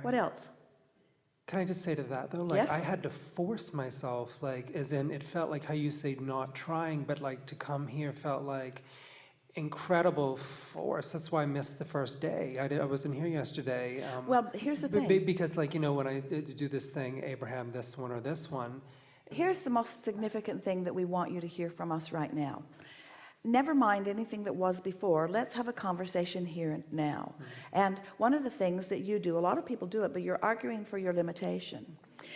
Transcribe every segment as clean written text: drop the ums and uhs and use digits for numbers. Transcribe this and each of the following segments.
What else? Can I just say to that though, like Yes. I had to force myself, like as in it felt like how you say not trying, but like to come here felt like incredible force. That's why I missed the first day. I wasn't here yesterday. Well, here's the thing. Because like, you know, when I do this thing, Abraham, this one or this one. Here's the most significant thing that we want you to hear from us right now. Never mind anything that was before. Let's have a conversation here and now. And one of the things that you do, a lot of people do it, but you're arguing for your limitation.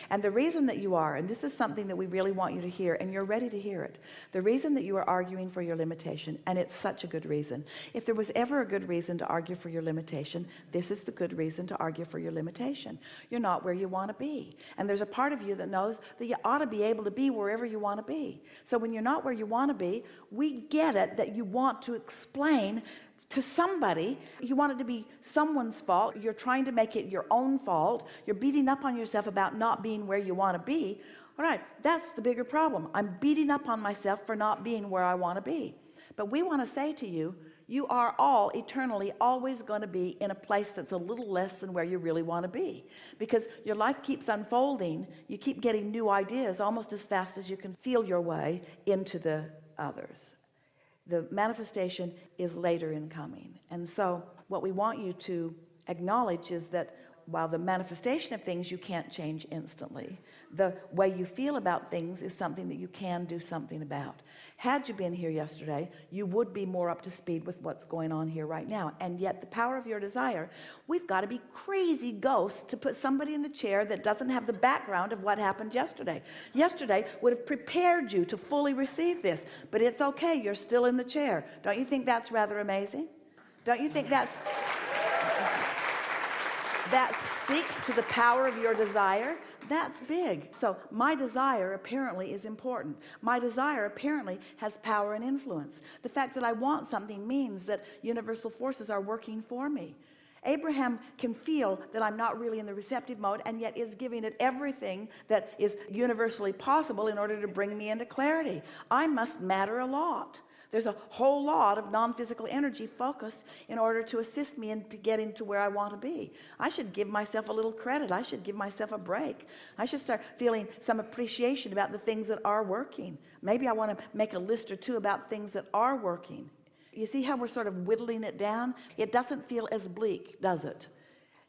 And the reason that you are, and this is something that we really want you to hear, and you're ready to hear it, the reason that you are arguing for your limitation, and it's such a good reason. If there was ever a good reason to argue for your limitation, this is the good reason to argue for your limitation. You're not where you want to be, and there's a part of you that knows that you ought to be able to be wherever you want to be. So when you're not where you want to be, we get it that you want to explain to somebody, you want it to be someone's fault, you're trying to make it your own fault, you're beating up on yourself about not being where you want to be. All right, that's the bigger problem. I'm beating up on myself for not being where I want to be. But we want to say to you, you are all eternally always going to be in a place that's a little less than where you really want to be, because your life keeps unfolding. You keep getting new ideas almost as fast as you can feel your way into the others. The manifestation is later in coming. And so what we want you to acknowledge is that while the manifestation of things you can't change instantly, the way you feel about things is something that you can do something about. Had you been here yesterday, you would be more up to speed with what's going on here right now. And yet the power of your desire, we've got to be crazy ghosts to put somebody in the chair that doesn't have the background of what happened yesterday. Yesterday would have prepared you to fully receive this, but it's okay, you're still in the chair. Don't you think that's rather amazing? Don't you think that speaks to the power of your desire? That's big. So my desire apparently is important. My desire apparently has power and influence. The fact that I want something means that universal forces are working for me. Abraham can feel that I'm not really in the receptive mode, and yet is giving it everything that is universally possible in order to bring me into clarity. I must matter a lot. There's a whole lot of non-physical energy focused in order to assist me in to getting to where I want to be. I should give myself a little credit. I should give myself a break. I should start feeling some appreciation about the things that are working. Maybe I want to make a list or two about things that are working. You see how we're sort of whittling it down? It doesn't feel as bleak, does it?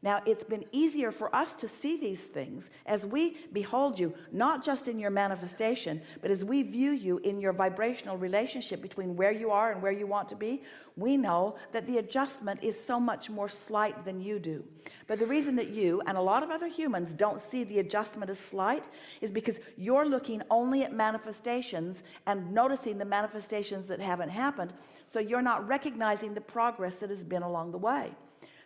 Now, it's been easier for us to see these things as we behold you, not just in your manifestation, but as we view you in your vibrational relationship between where you are and where you want to be. We know that the adjustment is so much more slight than you do. But the reason that you and a lot of other humans don't see the adjustment as slight is because you're looking only at manifestations and noticing the manifestations that haven't happened. So you're not recognizing the progress that has been along the way.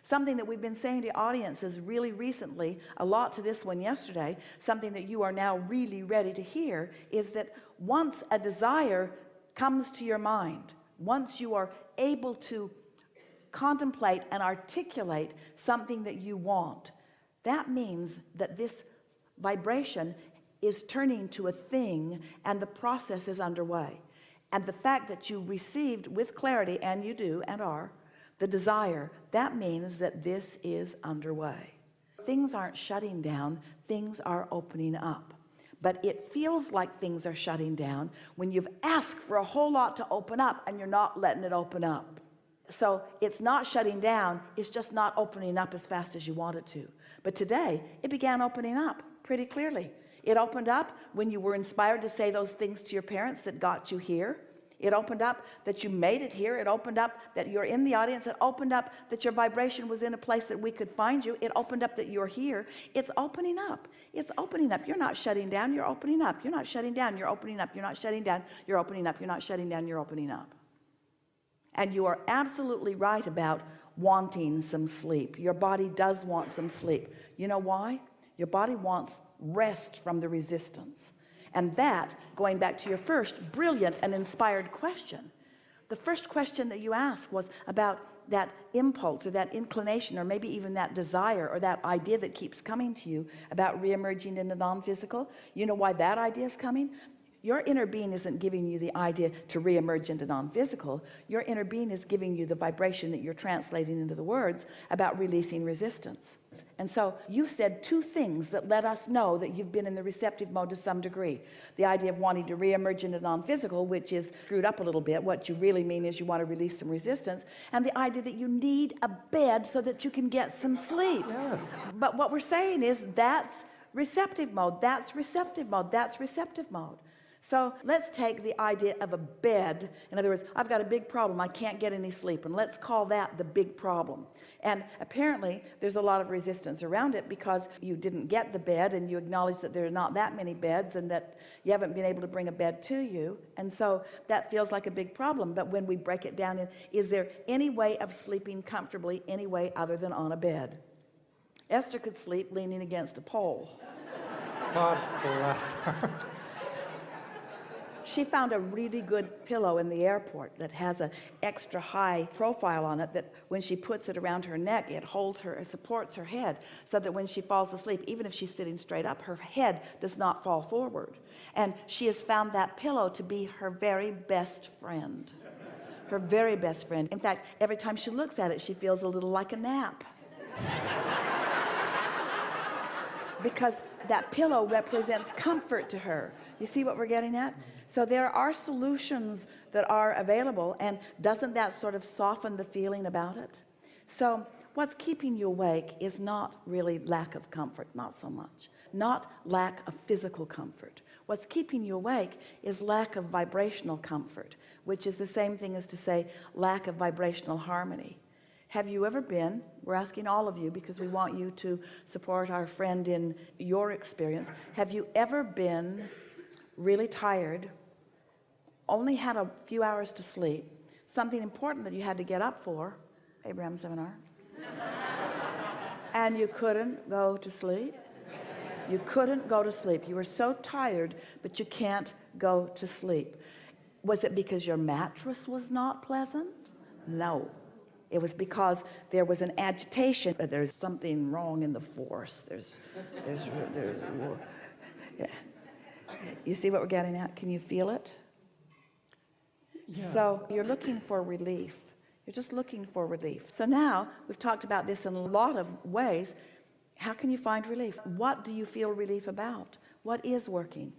Something that we've been saying to audiences really recently, a lot to this one yesterday, something that you are now really ready to hear, is that once a desire comes to your mind, once you are able to contemplate and articulate something that you want, that means that this vibration is turning to a thing and the process is underway. And the fact that you received with clarity, and you do and are, the desire, that means that this is underway. Things aren't shutting down, things are opening up. But it feels like things are shutting down when you've asked for a whole lot to open up and you're not letting it open up. So it's not shutting down, it's just not opening up as fast as you want it to. But today it began opening up pretty clearly. It opened up when you were inspired to say those things to your parents that got you here. It opened up that you made it here. It opened up that you're in the audience. It opened up that your vibration was in a place that we could find you. It opened up that you're here. It's opening up. It's opening up. You're not shutting down. You're opening up. You're not shutting down. You're opening up. You're not shutting down. You're opening up. You're not shutting down. You're opening up. And you are absolutely right about wanting some sleep. Your body does want some sleep. You know why? Your body wants rest from the resistance. And that, going back to your first brilliant and inspired question, the first question that you asked was about that impulse or that inclination or maybe even that desire or that idea that keeps coming to you about reemerging in the non-physical. You know why that idea is coming? Your inner being isn't giving you the idea to reemerge into non-physical. Your inner being is giving you the vibration that you're translating into the words about releasing resistance. And so you said two things that let us know that you've been in the receptive mode to some degree. The idea of wanting to reemerge into non-physical, which is screwed up a little bit. What you really mean is you want to release some resistance, and the idea that you need a bed so that you can get some sleep. Yes. But what we're saying is that's receptive mode, that's receptive mode, that's receptive mode. So let's take the idea of a bed. In other words, I've got a big problem, I can't get any sleep, and let's call that the big problem. And apparently there's a lot of resistance around it because you didn't get the bed, and you acknowledge that there are not that many beds, and that you haven't been able to bring a bed to you, and so that feels like a big problem. But when we break it down in, is there any way of sleeping comfortably any way other than on a bed? Esther could sleep leaning against a pole. God bless her. She found a really good pillow in the airport that has an extra high profile on it, that when she puts it around her neck, it holds her, it supports her head, so that when she falls asleep, even if she's sitting straight up, her head does not fall forward. And she has found that pillow to be her very best friend. Her very best friend. In fact, every time she looks at it, she feels a little like a nap. Because that pillow represents comfort to her. You see what we're getting at? So there are solutions that are available, and doesn't that sort of soften the feeling about it? So what's keeping you awake is not really lack of comfort, not so much. Not lack of physical comfort. What's keeping you awake is lack of vibrational comfort, which is the same thing as to say lack of vibrational harmony. Have you ever been, we're asking all of you because we want you to support our friend in your experience, have you ever been really tired, only had a few hours to sleep, something important that you had to get up for, Abraham seminar, and you couldn't go to sleep? You couldn't go to sleep. You were so tired, but you can't go to sleep. Was it because your mattress was not pleasant? No. It was because there was an agitation. There's something wrong in the force. Yeah. You see what we're getting at? Can you feel it? Yeah. So you're looking for relief. You're just looking for relief. So now we've talked about this in a lot of ways. How can you find relief? What do you feel relief about? What is working?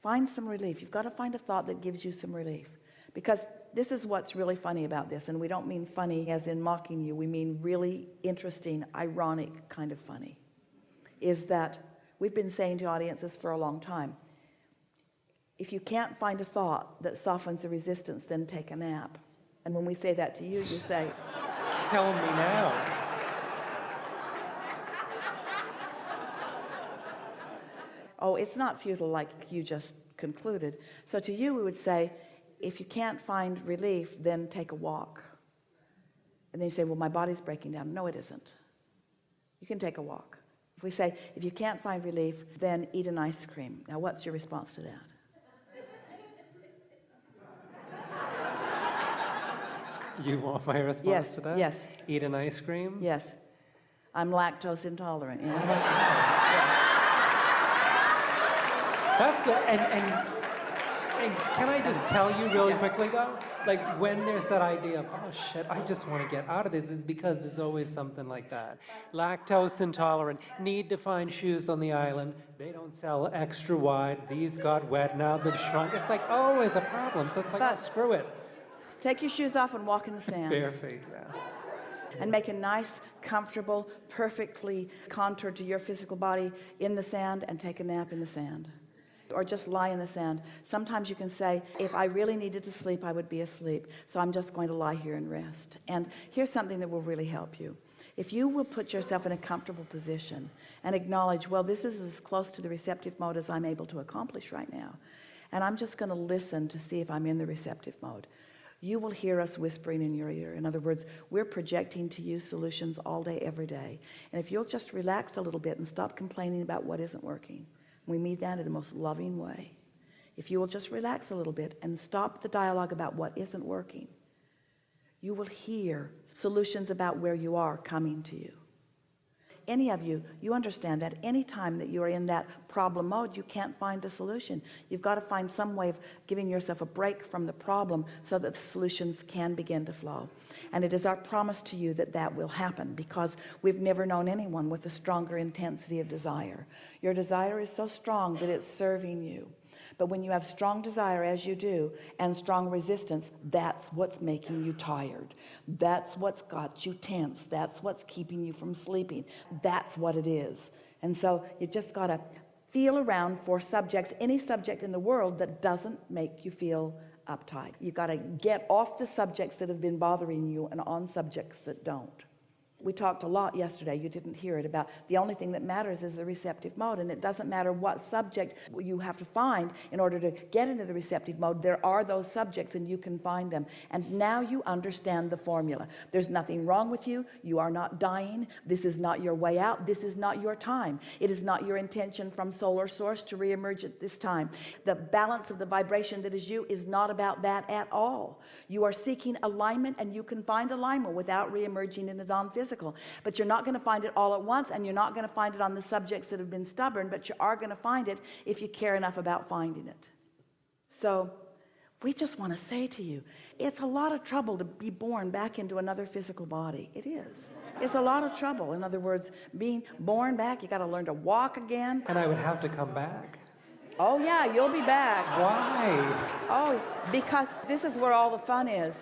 Find some relief. You've got to find a thought that gives you some relief. Because this is what's really funny about this, and we don't mean funny as in mocking you, we mean really interesting, ironic kind of funny, is that we've been saying to audiences for a long time, if you can't find a thought that softens the resistance, then take a nap. And when we say that to you, you say, kill me now. Oh, it's not futile like you just concluded. So to you we would say, if you can't find relief, then take a walk. And then you say, well, my body's breaking down. No, it isn't. You can take a walk. If we say, if you can't find relief, then eat an ice cream. Now, what's your response to that? You want my response to that? Yes. Eat an ice cream? Yes. I'm lactose intolerant. Yeah. That's and can I just tell you really quickly though, like when there's that idea of, oh shit, I just want to get out of this, is because there's always something like that. Lactose intolerant, need to find shoes on the island, they don't sell extra wide, these got wet, now they've shrunk. It's like always a problem, so it's like, oh, screw it. Take your shoes off and walk in the sand. Bare feet, yeah. And make a nice, comfortable, perfectly contoured to your physical body in the sand, and take a nap in the sand. Or just lie in the sand. Sometimes you can say, if I really needed to sleep, I would be asleep. So I'm just going to lie here and rest. And here's something that will really help you. If you will put yourself in a comfortable position and acknowledge, well, this is as close to the receptive mode as I'm able to accomplish right now. And I'm just going to listen to see if I'm in the receptive mode. You will hear us whispering in your ear. In other words, we're projecting to you solutions all day, every day. And if you'll just relax a little bit and stop complaining about what isn't working. We mean that in the most loving way. If you will just relax a little bit and stop the dialogue about what isn't working, you will hear solutions about where you are coming to you. any of you, you understand that any time that you are in that problem mode, you can't find a solution. You've got to find some way of giving yourself a break from the problem so that the solutions can begin to flow. And it is our promise to you that that will happen, because we've never known anyone with a stronger intensity of desire. Your desire is so strong that it's serving you. But when you have strong desire, as you do, and strong resistance, that's what's making you tired. That's what's got you tense. That's what's keeping you from sleeping. That's what it is. And so you just got to feel around for subjects, any subject in the world that doesn't make you feel uptight. You got to get off the subjects that have been bothering you and on subjects that don't. We talked a lot yesterday, you didn't hear it, about the only thing that matters is the receptive mode, and it doesn't matter what subject you have to find in order to get into the receptive mode. There are those subjects and you can find them, and now you understand the formula. There's nothing wrong with you. You are not dying. This is not your way out. This is not your time. It is not your intention from solar source to reemerge at this time. The balance of the vibration that is you is not about that at all. You are seeking alignment, and you can find alignment without reemerging in the non-physical. But you're not going to find it all at once, and you're not going to find it on the subjects that have been stubborn, but you are going to find it if you care enough about finding it. So we just want to say to you, it's a lot of trouble to be born back into another physical body. It is. It's a lot of trouble. In other words, being born back, you got to learn to walk again. And I would have to come back. Oh yeah, you'll be back. Why? Oh, because this is where all the fun is.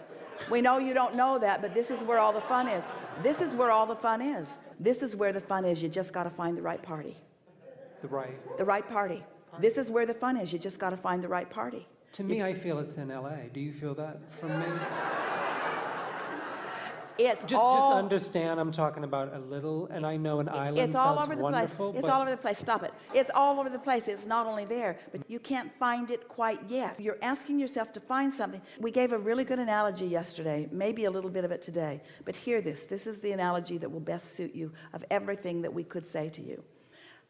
We know you don't know that, but this is where all the fun is. This is where all the fun is. This is where the fun is. You just got to find the right party. The right party. This is where the fun is. You just got to find the right party. To me, I feel it's in LA. Do you feel that from me? It's just understand, I'm talking about a little, and I know an island sounds wonderful. It's all over the place. Stop it. It's all over the place. It's not only there, but you can't find it quite yet. You're asking yourself to find something. We gave a really good analogy yesterday, maybe a little bit of it today, but hear this. This is the analogy that will best suit you of everything that we could say to you.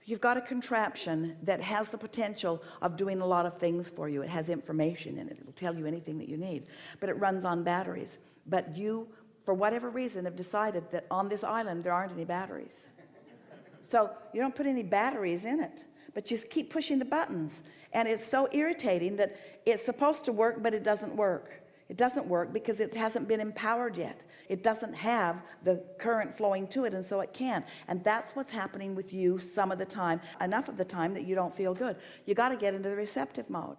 You've got a contraption that has the potential of doing a lot of things for you. It has information in it. It'll tell you anything that you need, but it runs on batteries. But you, for whatever reason, have decided that on this island there aren't any batteries. So you don't put any batteries in it, but you just keep pushing the buttons. And it's so irritating that it's supposed to work, but it doesn't work. It doesn't work because it hasn't been empowered yet. It doesn't have the current flowing to it, and so it can't. And that's what's happening with you some of the time, enough of the time that you don't feel good. You got to get into the receptive mode.